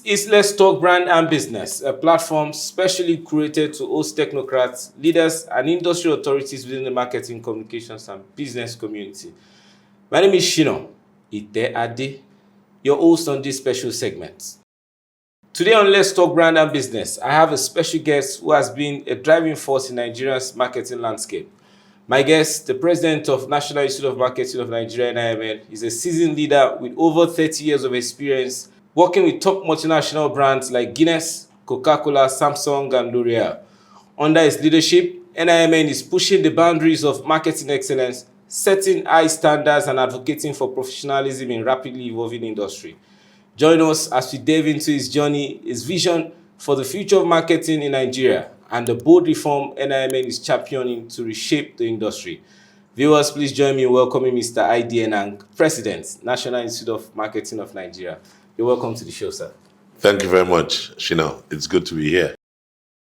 is Let's Talk Brand and Business, a platform specially curated to host technocrats, leaders, and industry authorities within the marketing, communications, and business community. My name is Shina ITEADE, your host on this special segment. Today on Let's Talk Brand and Business, I have a special guest who has been a driving force in Nigeria's marketing landscape. My guest, the president of National Institute of Marketing of Nigeria, NIMN, is a seasoned leader with over 30 years of experience working with top multinational brands like Guinness, Coca-Cola, Samsung, and L'Oreal. Under his leadership, NIMN is pushing the boundaries of marketing excellence, setting high standards, and advocating for professionalism in rapidly evolving industry. Join us as we delve into his journey, his vision for the future of marketing in Nigeria, and the bold reform NIMN is championing to reshape the industry. Viewers, please join me in welcoming Mr. Idy Enang, President, National Institute of Marketing of Nigeria. You're welcome to the show, sir. Thank you very much, Shina. It's good to be here.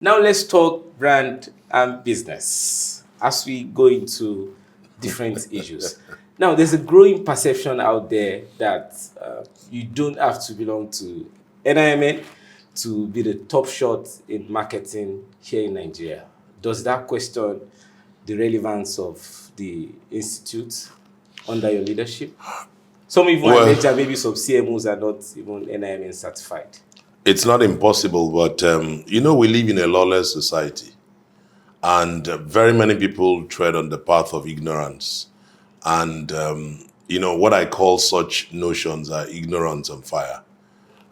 Now let's talk brand and business as we go into different issues. Now, there's a growing perception out there that you don't have to belong to NIMN to be the top shot in marketing here in Nigeria. Does that question the relevance of the institute under your leadership? Some even admit that maybe some CMOs are not even NIMN certified. It's not impossible, but we live in a lawless society, and very many people tread on the path of ignorance. And, what I call such notions are ignorance on fire.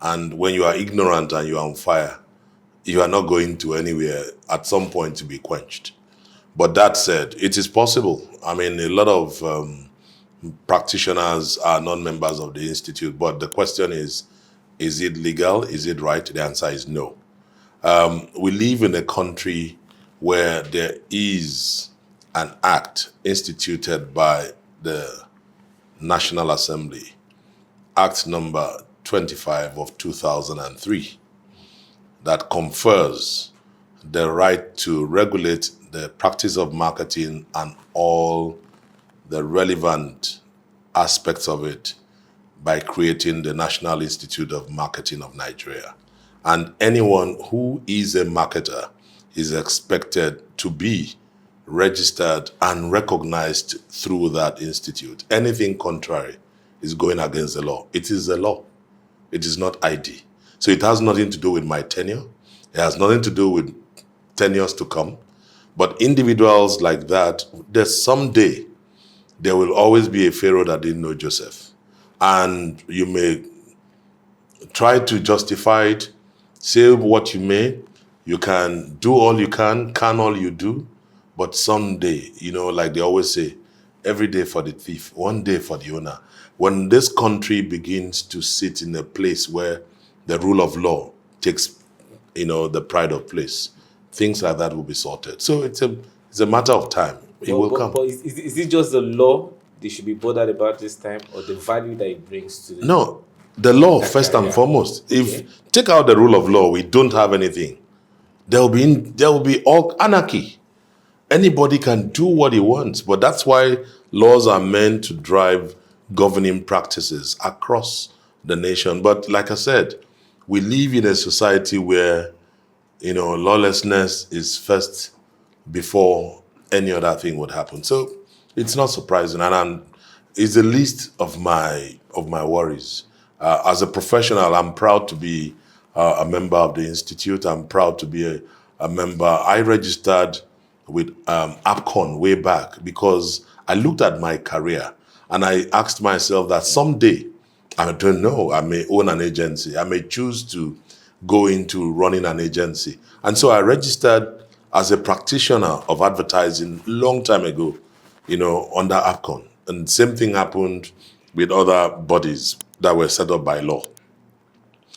And when you are ignorant and you are on fire, you are not going to anywhere at some point to be quenched. But that said, it is possible. I mean, a lot of practitioners are non-members of the institute, but the question is it legal? Is it right? The answer is no. We live in a country where there is an act instituted by the National Assembly, Act number 25 of 2003, that confers the right to regulate the practice of marketing and all the relevant aspects of it by creating the National Institute of Marketing of Nigeria. And anyone who is a marketer is expected to be registered and recognized through that institute. Anything contrary is going against the law. It is the law. It is not ID. So it has nothing to do with my tenure. It has nothing to do with tenures to come. But individuals like that, there's someday, there will always be a Pharaoh that didn't know Joseph. And you may try to justify it, say what you may, you can do all you can all you do, but someday, like they always say, every day for the thief, one day for the owner. When this country begins to sit in a place where the rule of law takes, the pride of place, things like that will be sorted. So it's a matter of time. It will come. But is it just the law they should be bothered about this time, or the value that it brings to the... No, the law first and foremost. Okay. If take out the rule of law, we don't have anything. There will be all anarchy. Anybody can do what he wants, but that's why laws are meant to drive governing practices across the nation. But like I said, we live in a society where, lawlessness is first before any other thing would happen. So it's not surprising, and it's the least of my worries. As a professional, I'm proud to be a member of the institute. I'm proud to be a member. I registered with APCON way back because I looked at my career and I asked myself that someday, I don't know, I may own an agency. I may choose to go into running an agency. And so I registered as a practitioner of advertising long time ago, under APCON. And same thing happened with other bodies that were set up by law.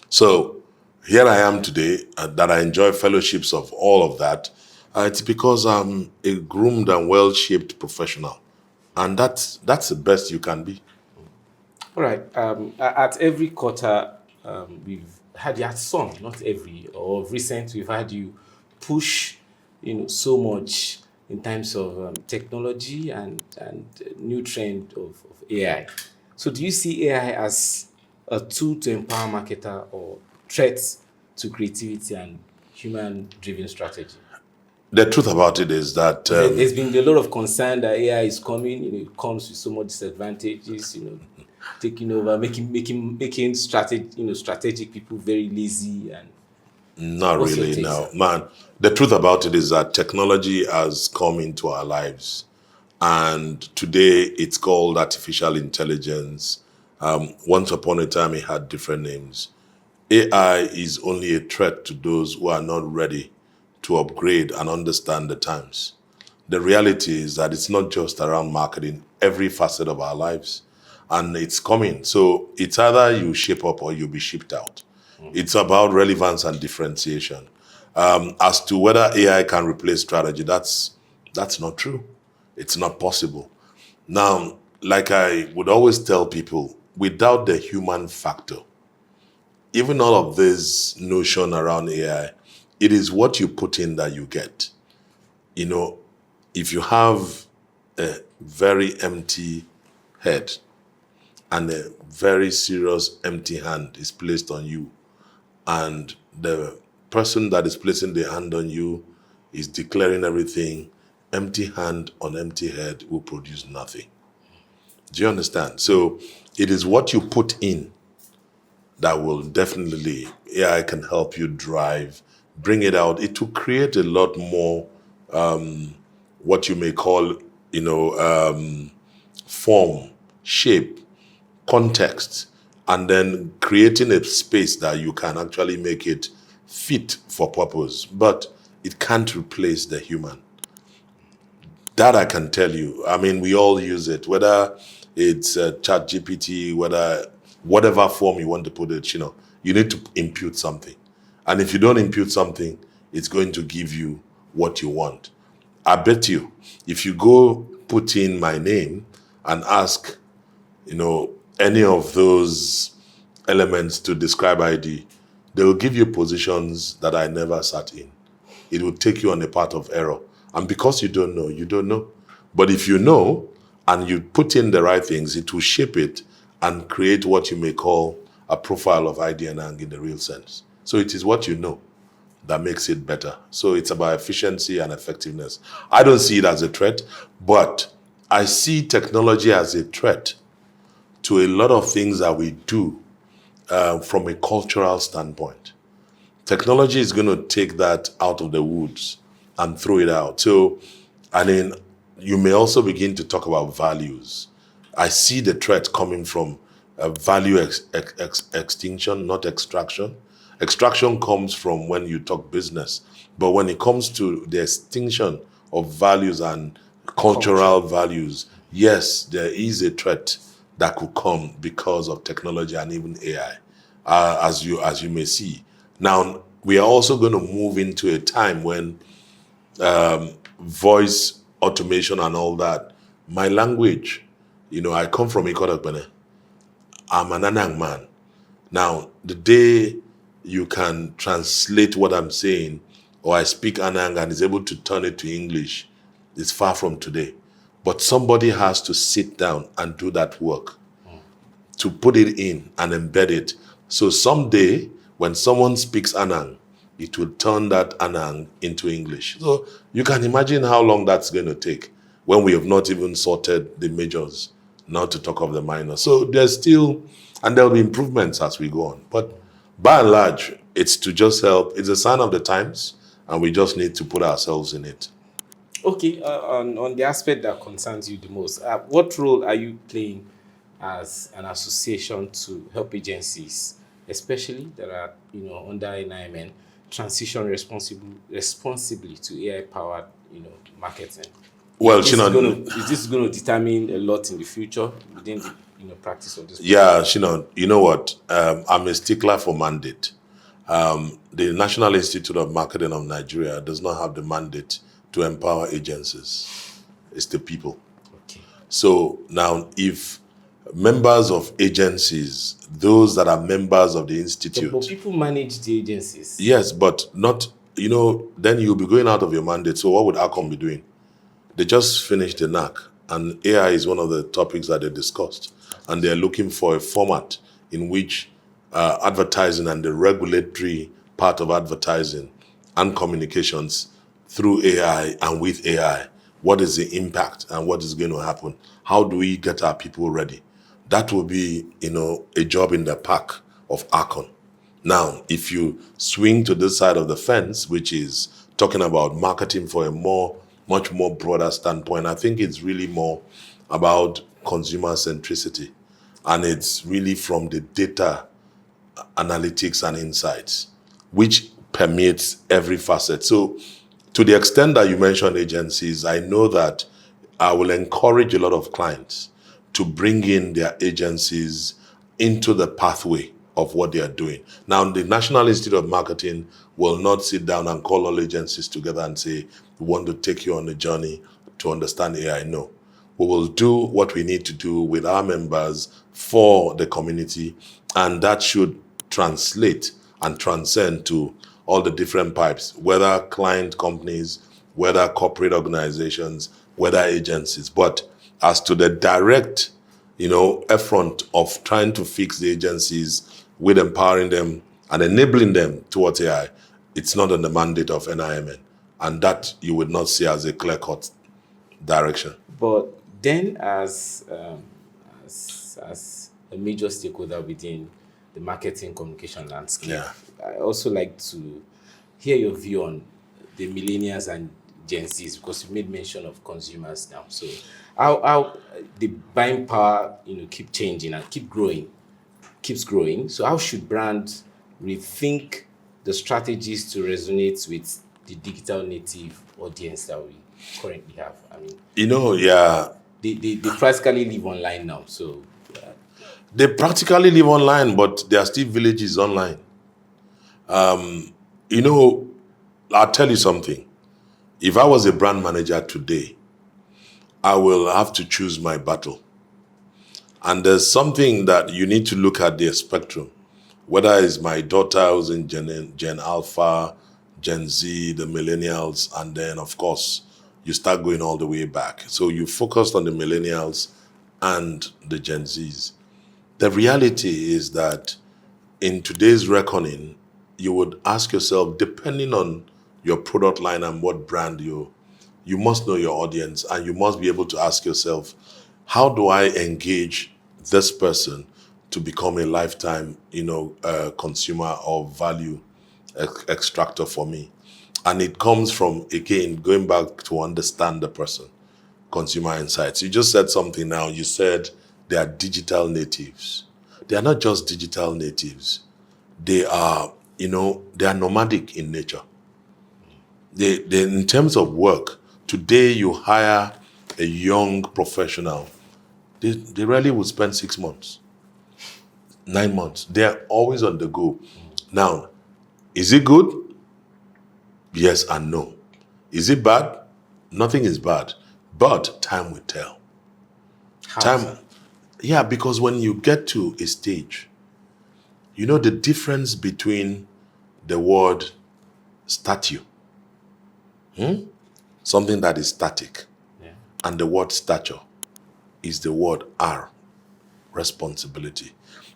So here I am today, that I enjoy fellowships of all of that. It's because I'm a groomed and well-shaped professional. And that's the best you can be. All right. At every quarter, we've had you, at some, not every, or recent, we've had you push, so much in terms of technology and new trend of AI. So do you see AI as a tool to empower marketer or threats to creativity and human-driven strategy? The truth about it is that There's been a lot of concern that AI is coming. It comes with so much disadvantages. Taking over, making strategic people very lazy. And not what's your really, take, no. sir? Man, the truth about it is that technology has come into our lives. And today it's called artificial intelligence. Once upon a time, it had different names. AI is only a threat to those who are not ready to upgrade and understand the times. The reality is that it's not just around marketing, every facet of our lives. And it's coming. So it's either you shape up or you'll be shipped out. It's about relevance and differentiation. As to whether AI can replace strategy, that's not true. It's not possible. Now, like I would always tell people, without the human factor, even all of this notion around AI, it is what you put in that you get. If you have a very empty head and a very serious empty hand is placed on you, and the person that is placing the hand on you is declaring everything, empty hand on empty head will produce nothing. Do you understand? So it is what you put in that will definitely, AI can help you drive, bring it out. It will create a lot more what you may call, form, shape, context, and then creating a space that you can actually make it fit for purpose. But it can't replace the human. That I can tell you. I mean, we all use it, whether it's chat GPT, whatever form you want to put it, you need to impute something. And if you don't impute something, it's going to give you what you want. I bet you, if you go put in my name and ask, any of those elements to describe ID, they will give you positions that I never sat in. It will take you on a path of error. And because you don't know, you don't know. But if you know and you put in the right things, it will shape it and create what you may call a profile of Idy Enang in the real sense. So it is what you know that makes it better. So it's about efficiency and effectiveness. I don't see it as a threat, but I see technology as a threat to a lot of things that we do from a cultural standpoint. Technology is going to take that out of the woods and throw it out. So, you may also begin to talk about values. I see the threat coming from value extinction, not extraction. Extraction comes from when you talk business. But when it comes to the extinction of values and cultural values, yes, there is a threat that could come because of technology and even AI, as you may see. Now, we are also going to move into a time when voice automation and all that. My language, I come from Idorenyen. I'm an Anang man. Now, the day you can translate what I'm saying, or I speak Anang and is able to turn it to English, is far from today. But somebody has to sit down and do that work to put it in and embed it. So someday, when someone speaks Anang, it will turn that Anang into English. So you can imagine how long that's going to take when we have not even sorted the majors, not to talk of the minors. So there's still, and there'll be improvements as we go on. But by and large, it's to just help. It's a sign of the times, and we just need to put ourselves in it. Okay, on the aspect that concerns you the most, what role are you playing as an association to help agencies, especially that are under NIMN, transition responsibly to AI powered marketing? Well, Is this going to determine a lot in the future within the practice of this? Yeah, you know what? I'm a stickler for mandate. The National Institute of Marketing of Nigeria does not have the mandate to empower agencies. It's the people. Okay. So now, if members of agencies, those that are members of the institute, But people manage the agencies. yes, but not, then you'll be going out of your mandate. So what would ACOM be doing? They just finished the NAC, and AI is one of the topics that they discussed. And they're looking for a format in which advertising and the regulatory part of advertising and communications through AI and with AI. What is the impact and what is going to happen? How do we get our people ready? That will be, a job in the park of Akon. Now, if you swing to this side of the fence, which is talking about marketing for a much more broader standpoint, I think it's really more about consumer centricity. And it's really from the data analytics and insights, which permeates every facet. So to the extent that you mentioned agencies, I know that I will encourage a lot of clients to bring in their agencies into the pathway of what they are doing. Now, the National Institute of Marketing will not sit down and call all agencies together and say, we want to take you on a journey to understand AI. No. We will do what we need to do with our members for the community, and that should translate and transcend to all the different pipes, whether client companies, whether corporate organizations, whether agencies. But as to the direct, effort of trying to fix the agencies with empowering them and enabling them towards AI, it's not on the mandate of NIMN. And that you would not see as a clear-cut direction. But then, as a major stakeholder within the marketing communication landscape, I also like to hear your view on the millennials and Gen Zs, because you made mention of consumers now. So how the buying power, keep changing and keeps growing. So how should brands rethink the strategies to resonate with the digital native audience that we currently have? I mean, they practically live online now. So they practically live online, but there are still villages online. I'll tell you something. If I was a brand manager today, I will have to choose my battle. And there's something that you need to look at the spectrum. Whether it's my daughter who's in Gen Alpha, Gen Z, the millennials, and then, of course, you start going all the way back. So you focused on the millennials and the Gen Zs. The reality is that in today's reckoning, you would ask yourself, depending on your product line and what brand you must know your audience, and you must be able to ask yourself, how do I engage this person to become a lifetime, consumer or value extractor for me? And it comes from, again, going back to understand the person, consumer insights. You just said something now. You said they are digital natives. They are not just digital natives. They are, they are nomadic in nature. They in terms of work, today you hire a young professional, they rarely will spend 6 months, 9 months. They are always on the go. Now, is it good? Yes and no. Is it bad? Nothing is bad. But time will tell. Yeah, because when you get to a stage, the difference between the word statue, something that is static, and the word stature is the word R, responsibility.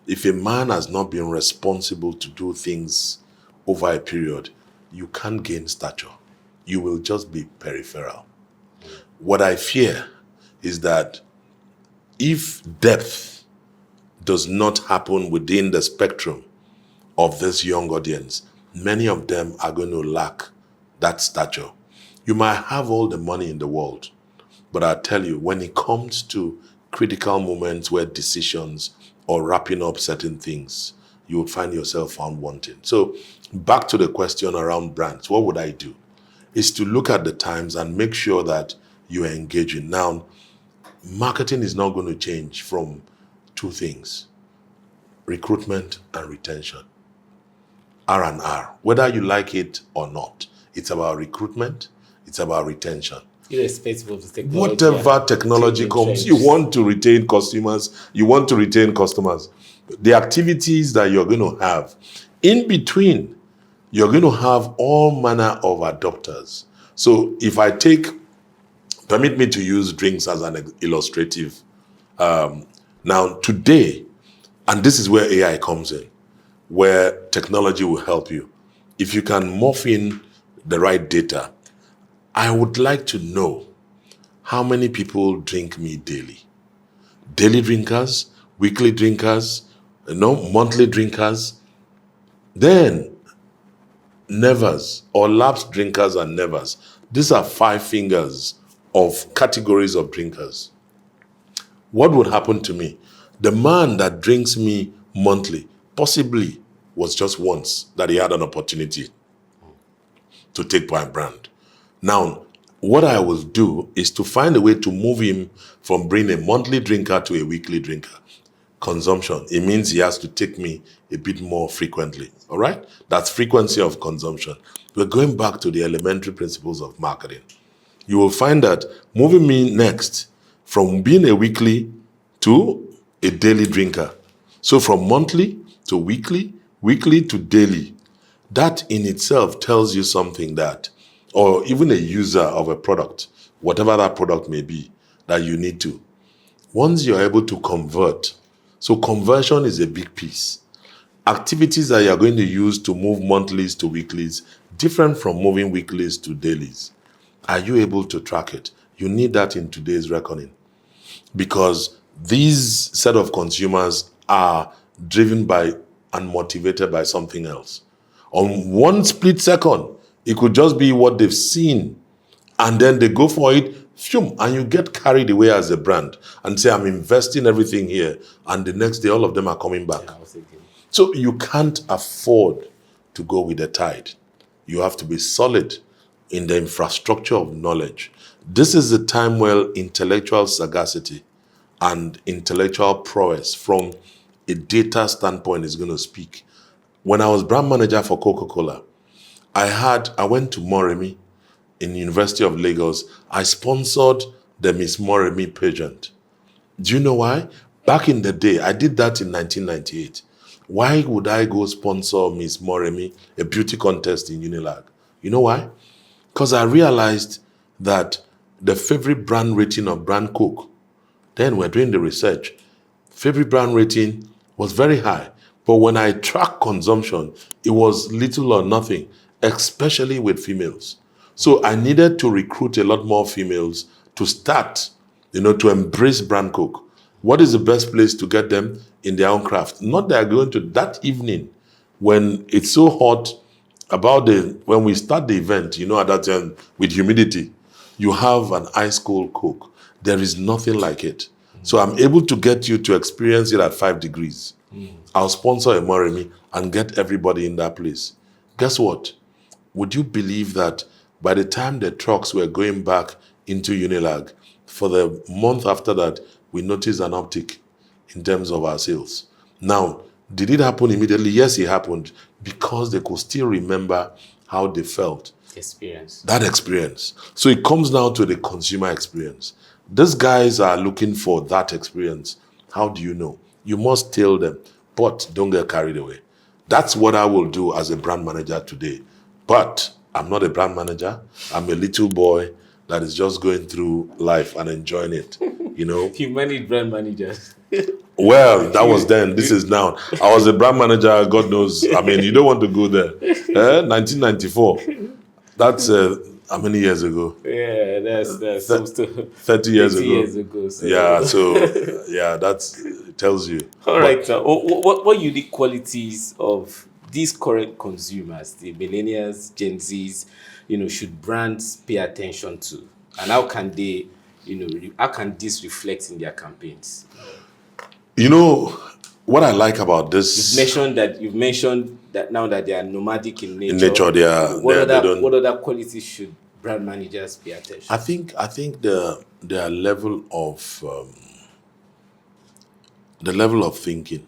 If a man has not been responsible to do things over a period, you can't gain stature. You will just be peripheral. What I fear is that if depth does not happen within the spectrum of this young audience, many of them are going to lack that stature. You might have all the money in the world, but I tell you, when it comes to critical moments where decisions or wrapping up certain things, you would find yourself found wanting. So back to the question around brands, what would I do? Is to look at the times and make sure that you are engaging. Now, marketing is not going to change from two things: recruitment and retention. R&R. Whether you like it or not, it's about recruitment, it's about retention. Irrespective of the technology. Whatever technology comes, you want to retain customers, The activities that you're going to have, in between, you're going to have all manner of adopters. So if I permit me to use drinks as an illustrative. Now, today, and this is where AI comes in, where technology will help you. If you can morph in the right data, I would like to know how many people drink me daily. Daily drinkers, weekly drinkers, monthly drinkers. Then nevers or lapsed drinkers and nevers. These are 5 fingers of categories of drinkers. What would happen to me? The man that drinks me monthly possibly was just once that he had an opportunity to take my brand. Now, what I will do is to find a way to move him from being a monthly drinker to a weekly drinker. Consumption, it means he has to take me a bit more frequently. All right? That's frequency of consumption. We're going back to the elementary principles of marketing. You will find that moving me next from being a weekly to a daily drinker. So from monthly to weekly, weekly to daily. That in itself tells you something that, or even a user of a product, whatever that product may be, that you need to. Once you're able to convert, so conversion is a big piece. Activities that you're going to use to move monthlies to weeklies, different from moving weeklies to dailies. Are you able to track it? You need that in today's reckoning. Because these set of consumers are driven by and motivated by something else. On one split second, it could just be what they've seen, and then they go for it, and you get carried away as a brand and say, I'm investing everything here, and the next day all of them are coming back. So you can't afford to go with the tide. You have to be solid in the infrastructure of knowledge. This is the time where intellectual sagacity and intellectual prowess from a data standpoint is going to speak. When I was brand manager for Coca-Cola, I went to Moremi in the University of Lagos. I sponsored the Miss Moremi pageant. Do you know why? Back in the day, I did that in 1998. Why would I go sponsor Miss Moremi, a beauty contest in Unilag? You know why? Because I realized that the favorite brand rating of brand Coke, then we're doing the research, favorite brand rating was very high. But when I tracked consumption, it was little or nothing, especially with females. So I needed to recruit a lot more females to start, to embrace brand Coke. What is the best place to get them? In their own craft. Not that going to that evening when it's so hot when we start the event, at that time with humidity, you have an ice cold Coke. There is nothing like it. So I'm able to get you to experience it at 5 degrees. I'll sponsor a Moremi and get everybody in that place. Guess what? Would you believe that by the time the trucks were going back into Unilag, for the month after that, we noticed an uptick in terms of our sales. Now, did it happen immediately? Yes, it happened because they could still remember how they felt. That experience. So it comes now to the consumer experience. These guys are looking for that experience. How do you know? You must tell them, but don't get carried away. That's what I will do as a brand manager today. But I'm not a brand manager. I'm a little boy that is just going through life and enjoying it. You manage brand managers. Well, that was then. This is now. I was a brand manager. God knows. You don't want to go there. 1994. That's how many years ago? Yeah, that's 30 years ago. Years ago. So. Yeah. So that tells you. All right. What unique qualities of these current consumers, the millennials, Gen Zs, should brands pay attention to, and how can they? How can this reflect in their campaigns? What I like about this. You've mentioned that now that they are nomadic in nature. In nature, they are. What other qualities should brand managers pay attention? I think their level of thinking.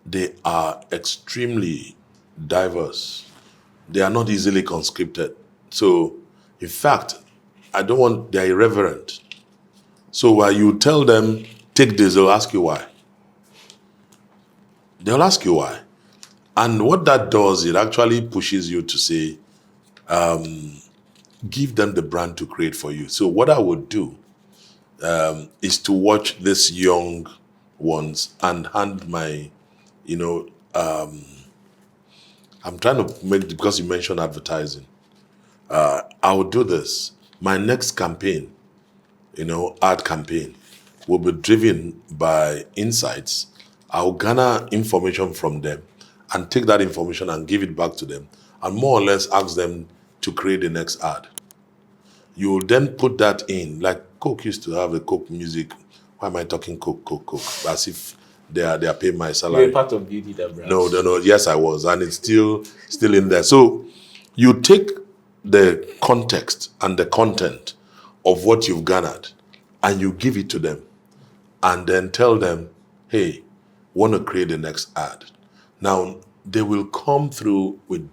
They are extremely diverse. They are not easily conscripted. So, in fact, they're irreverent. So while you tell them, take this, they'll ask you why. And what that does, it actually pushes you to say, give them the brand to create for you. So what I would do is to watch these young ones and hand my you know, I'm trying to make, because you mentioned advertising, I will do this. My next campaign, ad campaign, will be driven by insights. I'll garner information from them and take that information and give it back to them and more or less ask them to create the next ad. You will then put that in, like Coke used to have a Coke music. Why am I talking Coke, Coke, Coke? As if they are paying my You salary. were part of Beauty that brand. No. Yes, I was, and it's still in there. So you take the context and the content of what you've garnered, and you give it to them, and then tell them, "Hey, want to create the next ad." Now they will come through with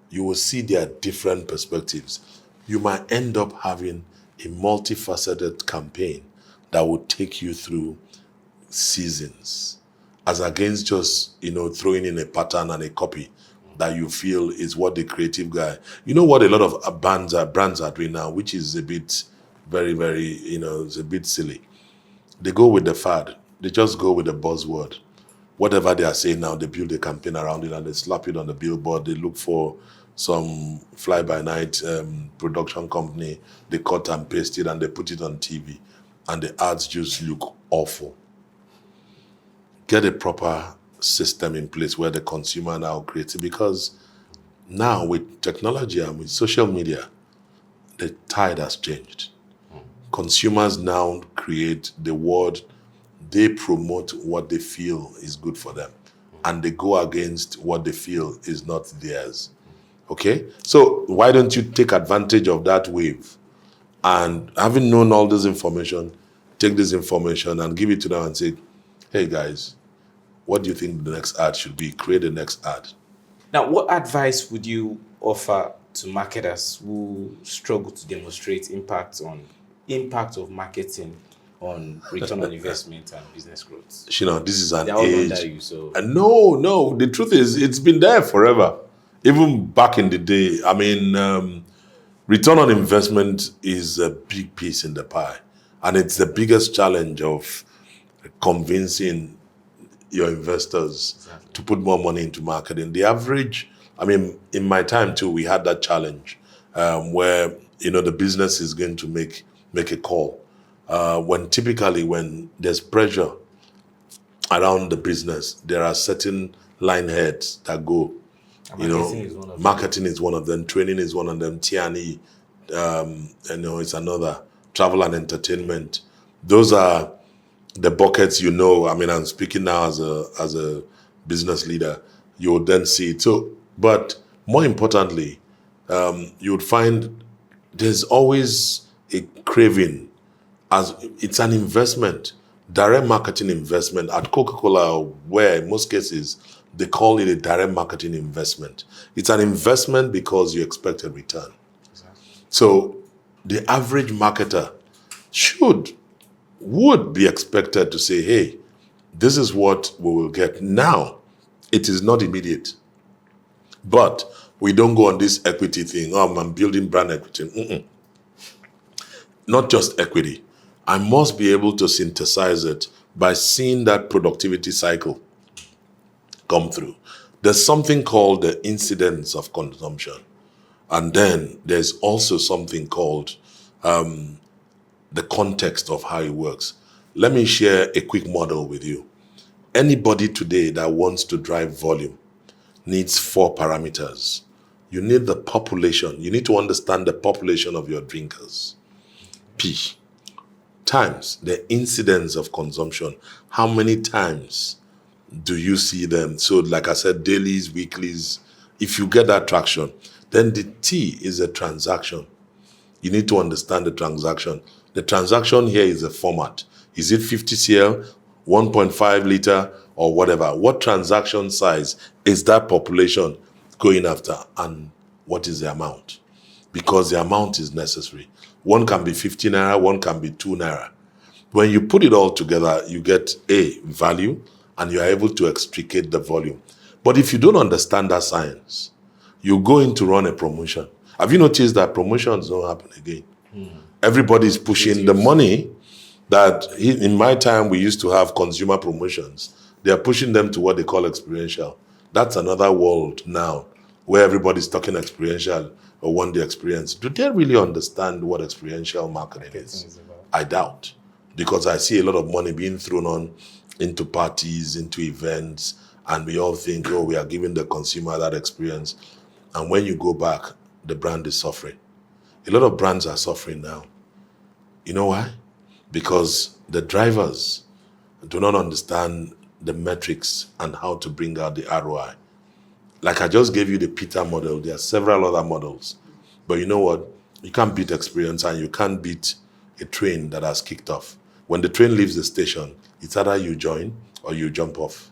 you will see their different perspectives. You might end up having a multifaceted campaign that will take you through seasons, as against just throwing in a pattern and a copy that you feel is what the creative guy. You know what a lot of brands are doing now, which is a bit very, very, it's a bit silly. They go with the fad. They just go with the buzzword. Whatever they are saying now, they build a campaign around it and they slap it on the billboard. They look for some fly-by-night production company. They cut and paste it and they put it on TV. And the ads just look awful. Get a proper system in place where the consumer now creates it, because now with technology and with social media, the tide has changed. Consumers now create the word, they promote what they feel is good for them, and they go against what they feel is not theirs. Okay? So why don't you take advantage of that wave, and having known all this information, take this information and give it to them and say, hey guys, what do you think the next ad should be? Create the next ad. Now, what advice would you offer to marketers who struggle to demonstrate impact of marketing on return on investment and business growth? Shina, this is an They're all age. under you, so No. The truth is, it's been there forever. Even back in the day. I mean, return on investment is a big piece in the pie, and it's the biggest challenge of convincing your investors to put more money into marketing. The average, I mean, in my time too, we had that challenge where the business is going to make a call. When there's pressure around the business, there are certain line heads that go. Marketing is one of them. Training is one of them. T&E, it's another. Travel and entertainment. Those are the buckets. I mean, I'm speaking now as a business leader. You would then see it. So, but more importantly, you would find there's always a craving, as it's an investment, direct marketing investment. At Coca-Cola, where in most cases they call it a direct marketing investment. It's an investment because you expect a return. Exactly. So the average marketer would be expected to say, hey, this is what we will get. Now, it is not immediate. But we don't go on this equity thing. Oh, I'm building brand equity. Not just equity. I must be able to synthesize it by seeing that productivity cycle come through. There's something called the incidence of consumption. And then there's also something called the context of how it works. Let me share a quick model with you. Anybody today that wants to drive volume needs 4 parameters. You need the population. You need to understand the population of your drinkers. P. Times the incidence of consumption. How many times do you see them? So like I said, dailies, weeklies. If you get that traction, then the T is a transaction. You need to understand the transaction. The transaction here is a format. Is it 50 cl, 1.5 liter, or whatever? What transaction size is that population going after, and what is the amount? Because the amount is necessary. One can be 50 naira, one can be 2 naira. When you put it all together, you get a value, and you are able to extricate the volume. But if you don't understand that science, you go in to run a promotion. Have you noticed that promotions don't happen again? Everybody is pushing the money that in my time we used to have consumer promotions. They are pushing them to what they call experiential. That's another world now where everybody's talking experiential or want the experience. Do they really understand what experiential marketing is? I doubt, because I see a lot of money being thrown on into parties, into events, and we all think, oh, we are giving the consumer that experience. And when you go back, the brand is suffering. A lot of brands are suffering now. You know why? Because the drivers do not understand the metrics and how to bring out the ROI. Like I just gave you the Peter model, there are several other models. But you know what? You can't beat experience and you can't beat a train that has kicked off. When the train leaves the station, it's either you join or you jump off.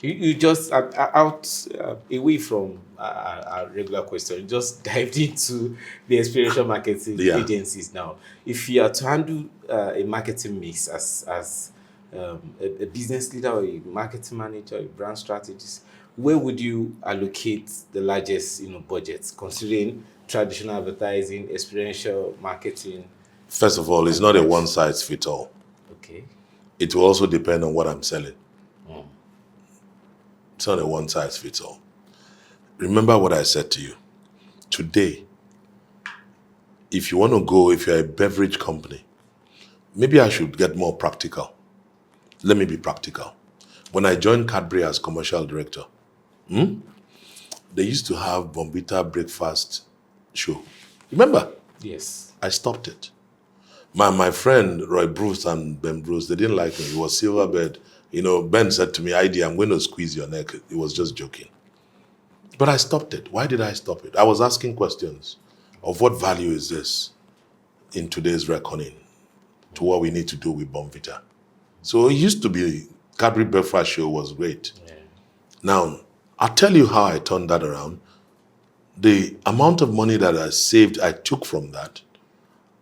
You just away from our regular question. You just dived into the experiential marketing agencies now. If you are to handle a marketing mix as a business leader or a marketing manager, a brand strategist, where would you allocate the largest budgets, considering traditional advertising, experiential marketing? First of all, it's not a one size fits all. Okay. It will also depend on what I'm selling. It's not a one size fits all. Remember what I said to you. Today, if you want to go, if you're a beverage company, maybe I should get more practical. Let me be practical. When I joined Cadbury as commercial director, they used to have Bombita breakfast show. Remember? Yes. I stopped it. My friend Roy Bruce and Ben Bruce, they didn't like me. He was Silverbird. Ben said to me, Idy, I'm going to squeeze your neck. He was just joking. But I stopped it. Why did I stop it? I was asking questions of what value is this in today's reckoning to what we need to do with Bombita. So it used to be, Cadbury breakfast show was great. Yeah. Now, I'll tell you how I turned that around. The amount of money that I saved, I took from that.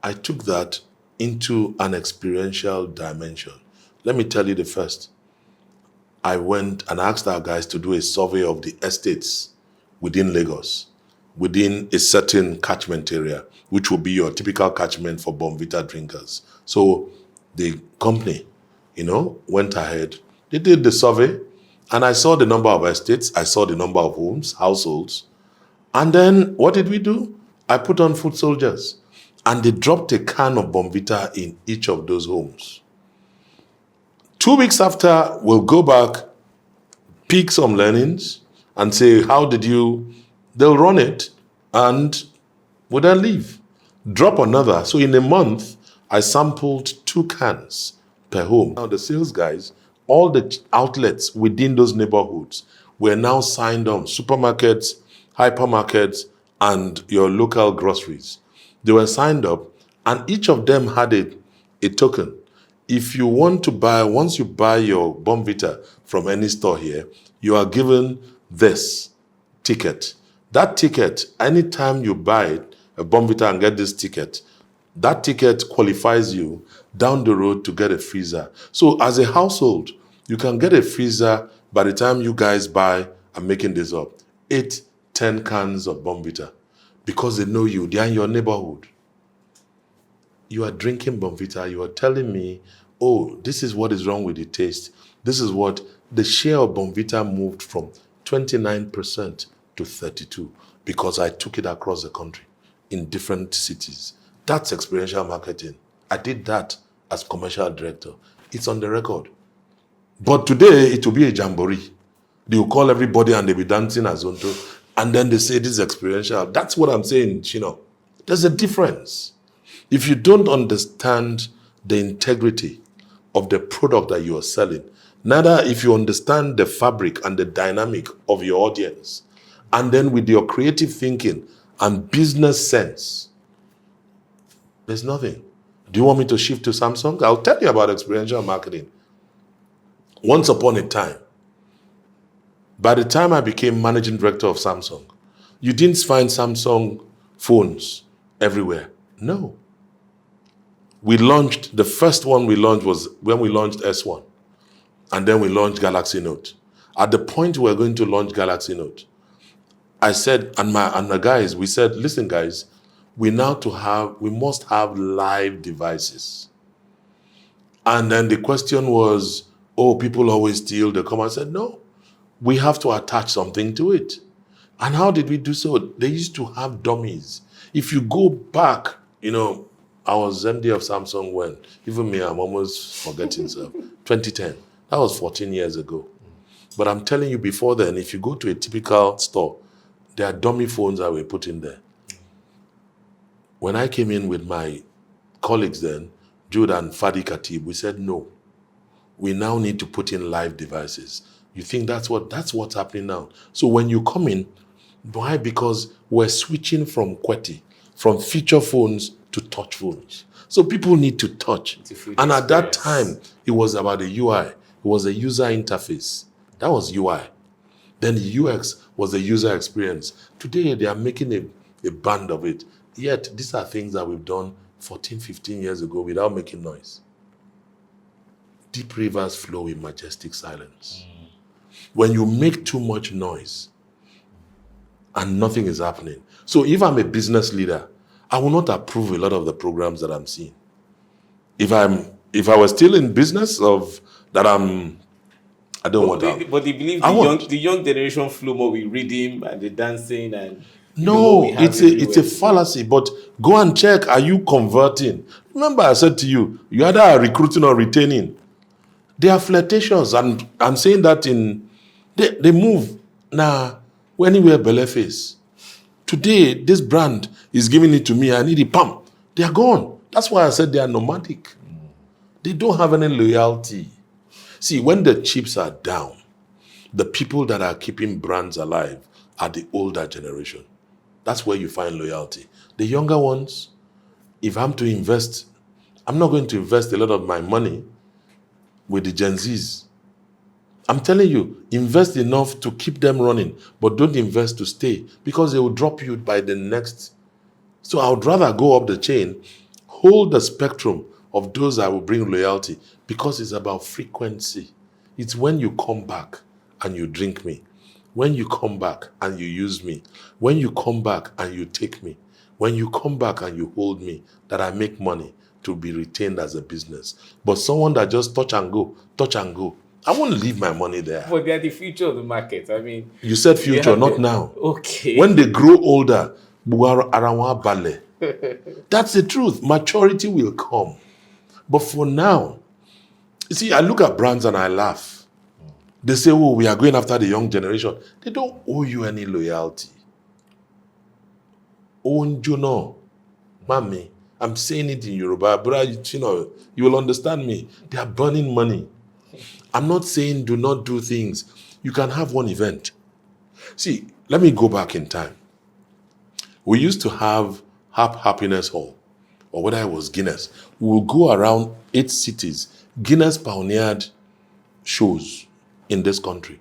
I took that into an experiential dimension. Let me tell you the first. I went and asked our guys to do a survey of the estates within Lagos, within a certain catchment area, which will be your typical catchment for Bombita drinkers. So the company, went ahead. They did the survey, and I saw the number of estates. I saw the number of homes, households. And then what did we do? I put on foot soldiers, and they dropped a can of Bombita in each of those homes. 2 weeks after, we'll go back, pick some learnings, and say, how did you? They'll run it, and would I leave? Drop another. So in a month, I sampled 2 cans per home. Now the sales guys, all the outlets within those neighborhoods were now signed on. Supermarkets, hypermarkets, and your local groceries. They were signed up, and each of them had a token. If you want to buy, once you buy your Bombita from any store here, you are given this ticket. That ticket, anytime you buy a Bombita and get this ticket, that ticket qualifies you down the road to get a freezer. So as a household, you can get a freezer by the time you guys buy, I'm making this up, 8, 10 cans of Bombita, because they know you, they are in your neighborhood. You are drinking Bombita, you are telling me, oh, this is what is wrong with the taste. This is what the share of Bombita moved from 29% to 32% because I took it across the country in different cities. That's experiential marketing. I did that as commercial director. It's on the record. But today, it will be a jamboree. They will call everybody and they'll be dancing as Zonto. And then they say this is experiential. That's what I'm saying, There's a difference. If you don't understand the integrity of the product that you are selling, neither if you understand the fabric and the dynamic of your audience, and then with your creative thinking and business sense, there's nothing. Do you want me to shift to Samsung? I'll tell you about experiential marketing. Once upon a time, by the time I became managing director of Samsung, you didn't find Samsung phones everywhere. No. The first one we launched was when we launched S1. And then we launched Galaxy Note. At the point we were going to launch Galaxy Note, I said, and my guys, we said, listen guys, we must have live devices. And then the question was, Oh, people always steal. They come and say, no, we have to attach something to it. And how did we do so? They used to have dummies. If you go back, I was MD of Samsung when, even me, I'm almost forgetting stuff. 2010. That was 14 years ago. But I'm telling you, before then, if you go to a typical store, there are dummy phones that were put in there. When I came in with my colleagues then, Jude and Fadi Khatib, we said, no, we now need to put in live devices. You think that's what's happening now? So when you come in, why? Because we're switching from QWERTY, from feature phones to touch phones. So people need to touch. And at that time, it was about the UI. It was a user interface. That was UI. Then the UX was the user experience. Today, they are making a band of it. Yet, these are things that we've done 14, 15 years ago without making noise. Deep rivers flow in majestic silence. When you make too much noise and nothing is happening. So if I'm a business leader, I will not approve a lot of the programs that I'm seeing. If I was still in business I don't want that. But they believe the young generation flow more with rhythm and the dancing and no, it's a fallacy. But go and check. Are you converting? Remember, I said to you, you either are recruiting or retaining. They are flirtatious, and I'm saying that they move now anywhere belly face. Today, this brand is giving it to me. I need it. Pam, they are gone. That's why I said they are nomadic. They don't have any loyalty. See, when the chips are down, the people that are keeping brands alive are the older generation. That's where you find loyalty. The younger ones, if I'm to invest, I'm not going to invest a lot of my money with the Gen Zs. I'm telling you, invest enough to keep them running, but don't invest to stay because they will drop you by the next. So I would rather go up the chain, hold the spectrum of those that will bring loyalty because it's about frequency. It's when you come back and you drink me, when you come back and you use me, when you come back and you take me, when you come back and you hold me, that I make money to be retained as a business. But someone that just touch and go, I won't leave my money there. But they're the future of the market. I mean, you said future, not now. Okay. When they grow older, that's the truth. Maturity will come. But for now, you see, I look at brands and I laugh. They say, oh, we are going after the young generation. They don't owe you any loyalty. Onjuno, Mami, I'm saying it in Yoruba, but you will understand me. They are burning money. I'm not saying do not do things. You can have one event. See, let me go back in time. We used to have Happiness Hall, or whether it was Guinness. We will go around 8 cities. Guinness pioneered shows in this country.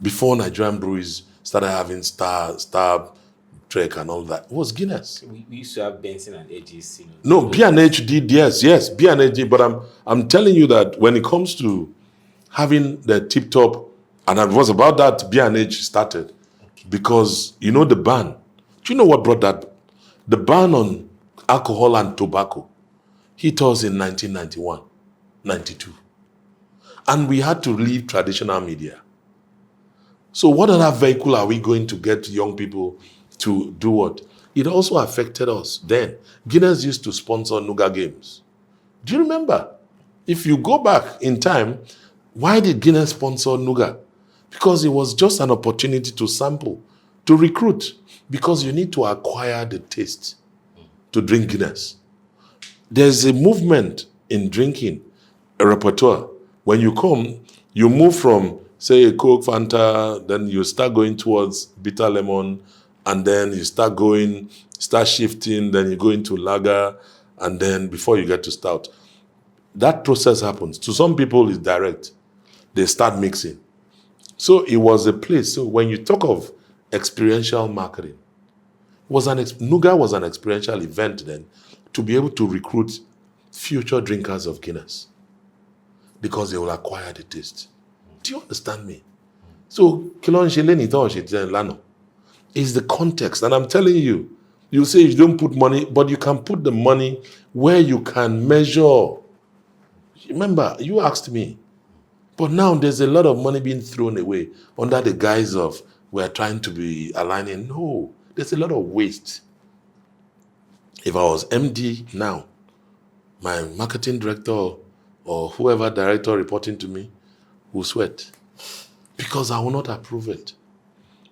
Before Nigerian breweries started having Star Trek and all that, it was Guinness. We used to have Benson and Edges. No, B&H did, yes, B&H did, but I'm telling you that when it comes to having the tip-top, and it was about that B&H started, because the ban. Do you know what brought that? The ban on alcohol and tobacco hit us in 1991, 92. And we had to leave traditional media. So what other vehicle are we going to get young people to do what? It also affected us then. Guinness used to sponsor Nuga games. Do you remember? If you go back in time, why did Guinness sponsor Nuga? Because it was just an opportunity to sample, to recruit, because you need to acquire the taste to drink Guinness. There's a movement in drinking, a repertoire. When you come, you move from, say, a Coke, Fanta, then you start going towards bitter lemon, and then you start shifting, then you go into lager, and then before you get to stout. That process happens. To some people, it's direct. They start mixing. So it was a place. So when you talk of experiential marketing, Nuga was an experiential event then to be able to recruit future drinkers of Guinness because they will acquire the taste. Do you understand me? So, is the context. And I'm telling you, you say you don't put money, but you can put the money where you can measure. Remember, you asked me, But now there's a lot of money being thrown away under the guise of we're trying to be aligning. No, there's a lot of waste. If I was MD now, my marketing director or whoever director reporting to me will sweat because I will not approve it.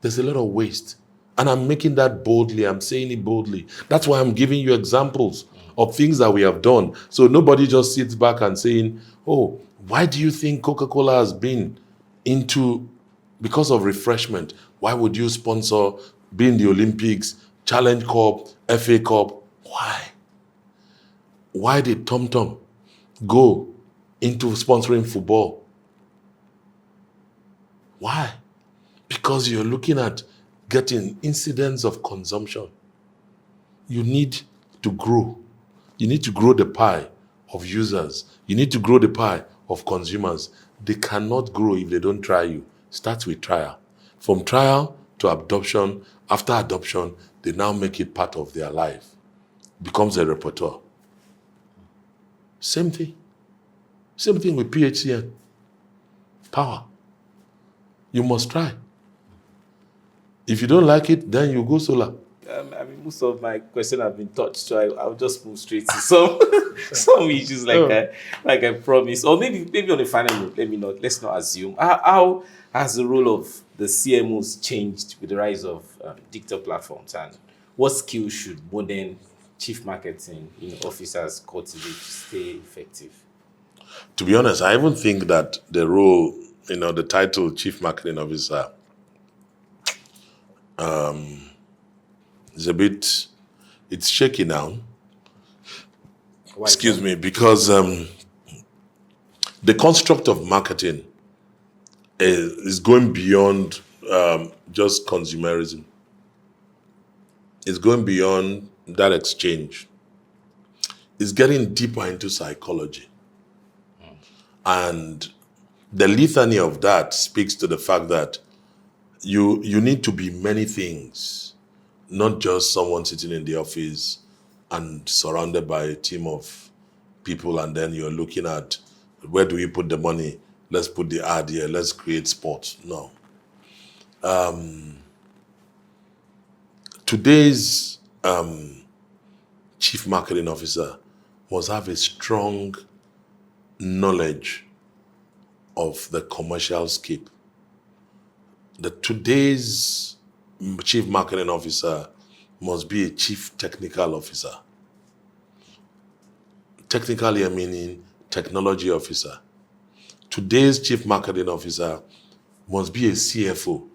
There's a lot of waste. And I'm making that boldly. I'm saying it boldly. That's why I'm giving you examples of things that we have done. So nobody just sits back and saying, oh, why do you think Coca-Cola has been into, because of refreshment, why would you sponsor being the Olympics, Challenge Cup, FA Cup? Why? Why did Tom Tom go into sponsoring football? Why? Because you're looking at getting incidents of consumption. You need to grow. You need to grow the pie of users. You need to grow the pie of consumers. They cannot grow if they don't try you. Starts with trial. From trial to adoption, after adoption, they now make it part of their life. Becomes a repertoire. Same thing. Same thing with PHCN. Power. You must try. If you don't like it, then you go solar. I mean, most of my questions have been touched, so I'll just move straight to some issues like I promised. Or maybe on the final note, let's not assume. How has the role of the CMOs changed with the rise of digital platforms, and what skills should modern chief marketing officers cultivate to stay effective? To be honest, I even think that the role, the title chief marketing officer, is a bit, it's shaky now. Why Excuse me, because the construct of marketing is going beyond just consumerism. It's going beyond that exchange. It's getting deeper into psychology. And the litany of that speaks to the fact that you need to be many things, not just someone sitting in the office and surrounded by a team of people, and then you're looking at where do we put the money? Let's put the ad here. Let's create sports. No. Today's chief marketing officer must have a strong knowledge of the commercial scape. Today's chief marketing officer must be a chief technical officer. Technically, I meaning technology officer. Today's chief marketing officer must be a CFO,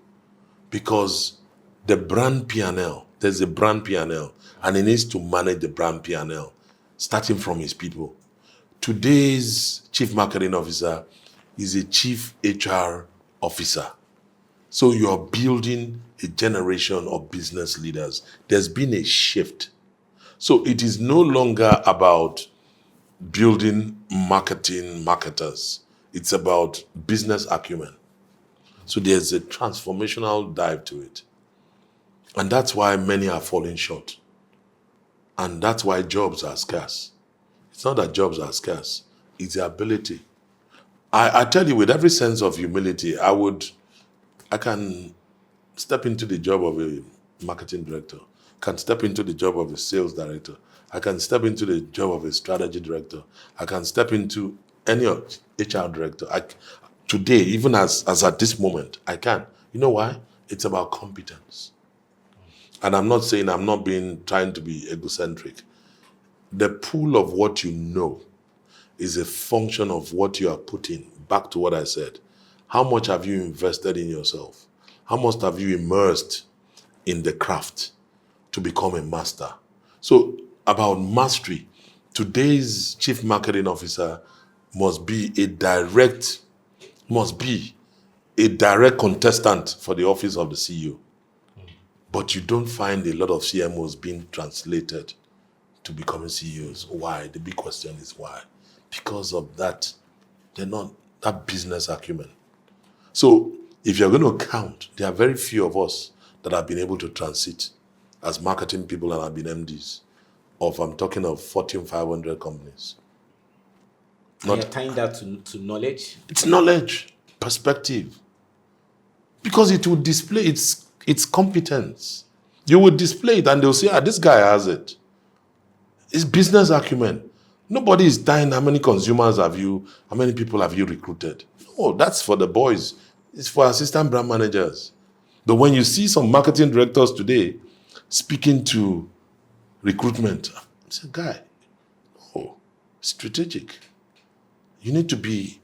because the brand P&L, there's a brand P&L, and he needs to manage the brand P&L, starting from his people. Today's chief marketing officer is a chief HR officer. So you're building a generation of business leaders. There's been a shift. So it is no longer about building marketers. It's about business acumen. So there's a transformational dive to it. And that's why many are falling short. And that's why jobs are scarce. It's not that jobs are scarce. It's the ability. I tell you, with every sense of humility, I can step into the job of a marketing director, can step into the job of a sales director, I can step into the job of a strategy director, I can step into any HR director. Today, even as at this moment, I can. You know why? It's about competence. And I'm not saying I'm not trying to be egocentric. The pool of what you know is a function of what you are putting. Back to what I said. How much have you invested in yourself? How much have you immersed in the craft to become a master? So about mastery, today's chief marketing officer must be a direct contestant for the office of the CEO. But you don't find a lot of CMOs being translated to becoming CEOs. Why? The big question is why? Because of that, they're not that business acumen. So if you're going to count, there are very few of us that have been able to transit as marketing people and have been MDs I'm talking of Fortune 500 companies. You're tying that to knowledge? It's knowledge, perspective. Because it will display its competence. You will display it and they'll say, this guy has it. It's business acumen. Nobody is dying. How many how many people have you recruited? No, that's for the boys. It's for assistant brand managers. But when you see some marketing directors today speaking to recruitment, it's a guy. Oh, strategic. You need to be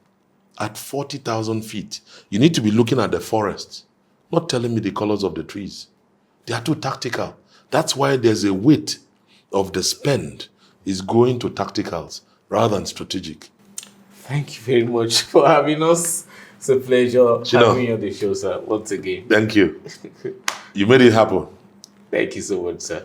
at 40,000 feet. You need to be looking at the forest, not telling me the colors of the trees. They are too tactical. That's why there's a weight of the spend is going to tacticals rather than strategic. Thank you very much for having us. It's a pleasure having you on the show, sir, once again. Thank you. You made it happen. Thank you so much, sir.